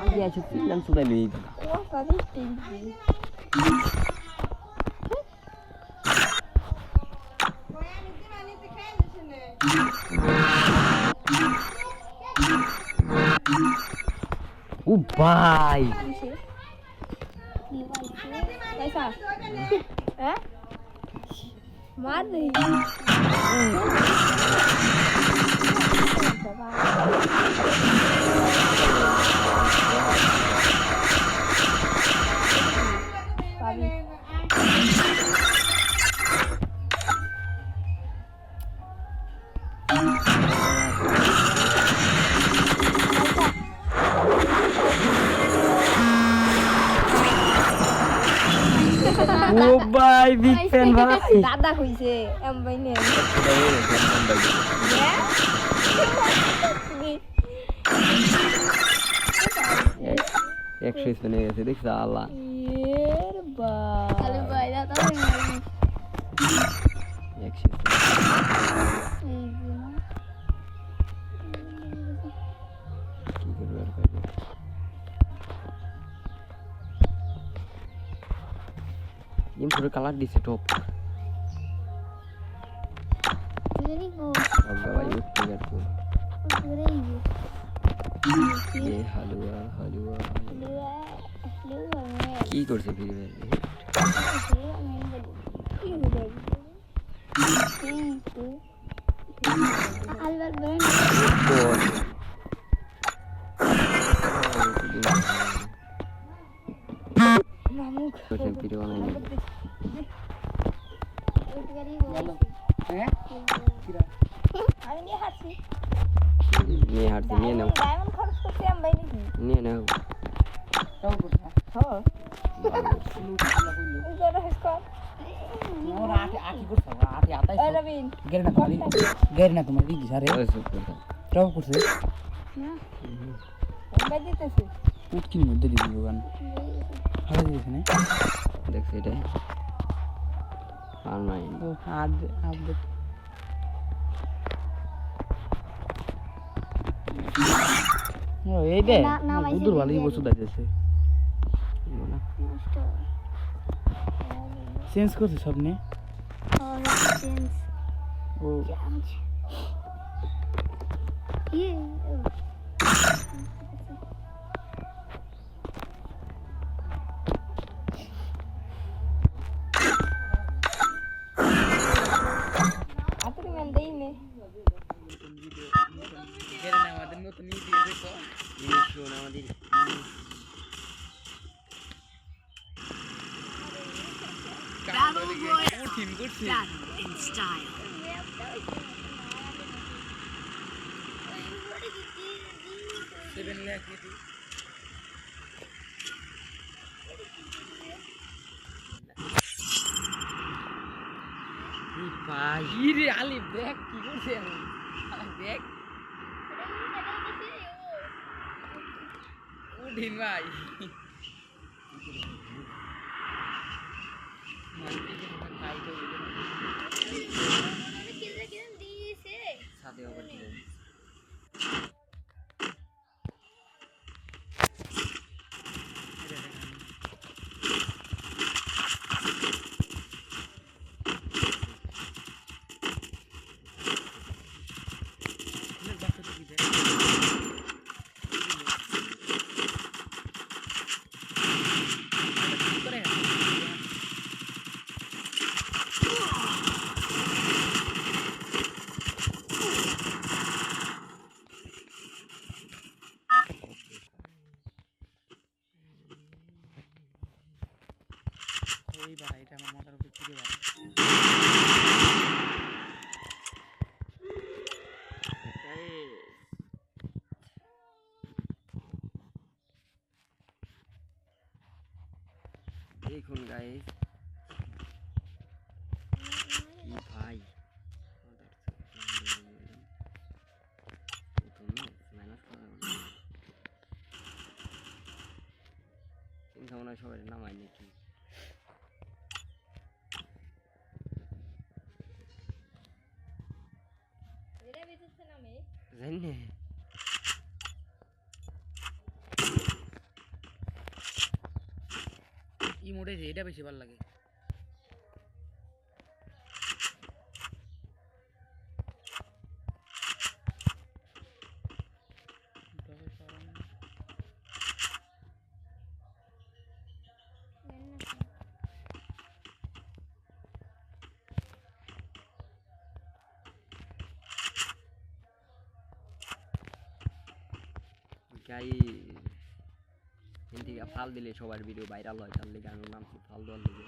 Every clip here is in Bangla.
Dia cuci dan sudah beli. Wah, tadi tinggi. Bye. कैसा? हैं? मार रही Bye, big fan bye. दादा खुइसे एम बहिनी Eksis bene gেছে দেখ সালা এর বা আলু বাইদা তো eksis কি করবে আর কাজ ইম পুরো কালার দিছে টপ ভেরি গুড আগে ভাই উঠতে গেছে ভেরি গুড ये हलवा हलवा কি করছে ফিরে আলবার ব্র্যান্ড মামু করছে ফিরে বানাই হ্যাঁ কিরা আমি নিয়ে হাসি নিয়ে হাঁটছে নিয়ে নাও ডায়মন্ড খরচ করতে আমি বাইরে কি নিয়ে নাও তাও করছ হ্যাঁ লুটলা কইলো জোরে হাসকো ওরা আটি করছ আটি আতাই এই রবিন গের না তোমার দিদি সারে ওই সুপ করছে তাও করছে না আমি দিতেছি উটকির মধ্যে দিয়ে দিব গান হারা দিয়েছে না দেখছ এটা আর নাই ও হাত আপডেট ও এই দে গুদুর ভালোই বসু দাইতেছে চেঞ্জ করছে সব নে ও আতরি মান দেই নে গেরে না আমাদের নতুন ভিডিও দেখো জিনিস শুন আমাদের কঠিন করছে in style. সেভেন লাখ নিতে ভাই রে আলি দেখ কি করছে দেখ উঠিন ভাই সাথে আবার দিলেন এই বাড়া এটা আমার মাথার উপর চিড়ে বাড়া দেখুন গাইস কি ভাই চিন্তা মনে হয় সবাই নামাই নাকি জানি মোড়ে যে এটা বেশি ভালো লাগে গাই হিন্দি ফাল দিলে সবার ভিডিও ভাইরাল হয় তার লেগে আমি নামছি ফাল দেওয়ার লেগে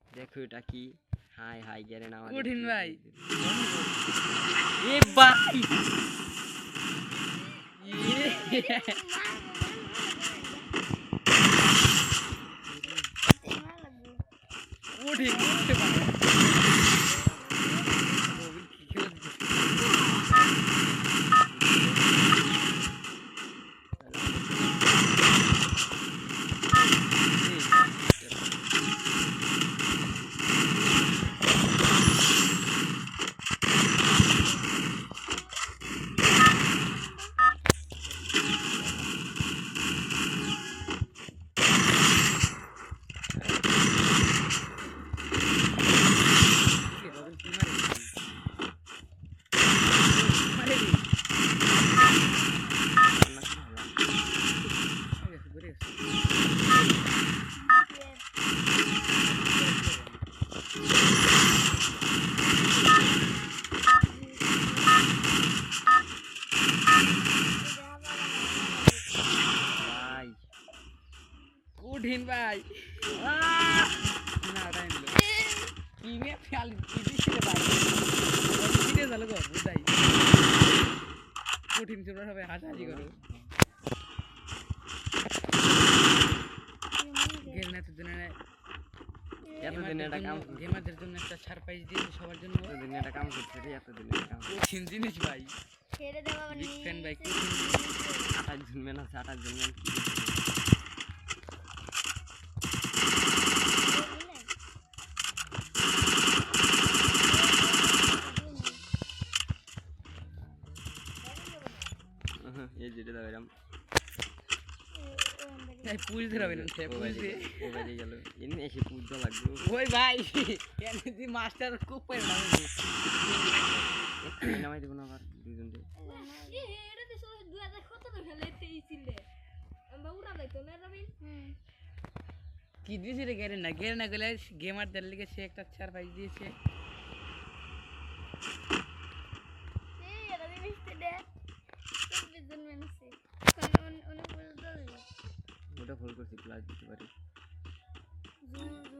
দেখো এটা কি হাই হাই গেরে না কঠিন ভাই এ ভাই কঠিন ভাই কঠিন ভাই না টাইম লো কি মে ফেল কি দিছিলে ভাই কিনে জানো গো বুঝাই কঠিন তোমরা সবাই হাসাহাসি করো গেল না তো দিনে এতদিন এটা কাম গেমারদের জন্য একটা সারপ্রাইজ দিয়েছে সবার জন্য এতদিন এটা কাম করছে রে এতদিন এটা কাম কঠিন জিনিস ভাই ছেড়ে দেওয়া বিগ ফ্যান ভাই কঠিন 28 জন মেন আছে 28 জন মেন এই যেটা দাঁড়াম এই পুজ ধরবে না সে পুজ দে ও বাইরে গেল এনে এসে পুজো লাগবে ওই ভাই এনজি মাস্টার খুব পারে না একটু নামাই দেব না আবার দুইজন দে এটা তো 2017 ফেলে তেইছিলে আমরা উড়া যাইতো না রবিন কি দিয়েছে রে গেরে না গেলে গেমারদের লিগে সে একটা সারপ্রাইজ দিয়েছে এই এটা দিতে দে জন মেনছে অনেক বড় দল ওটা ফুল করছি প্লাস দিতে পারি জুন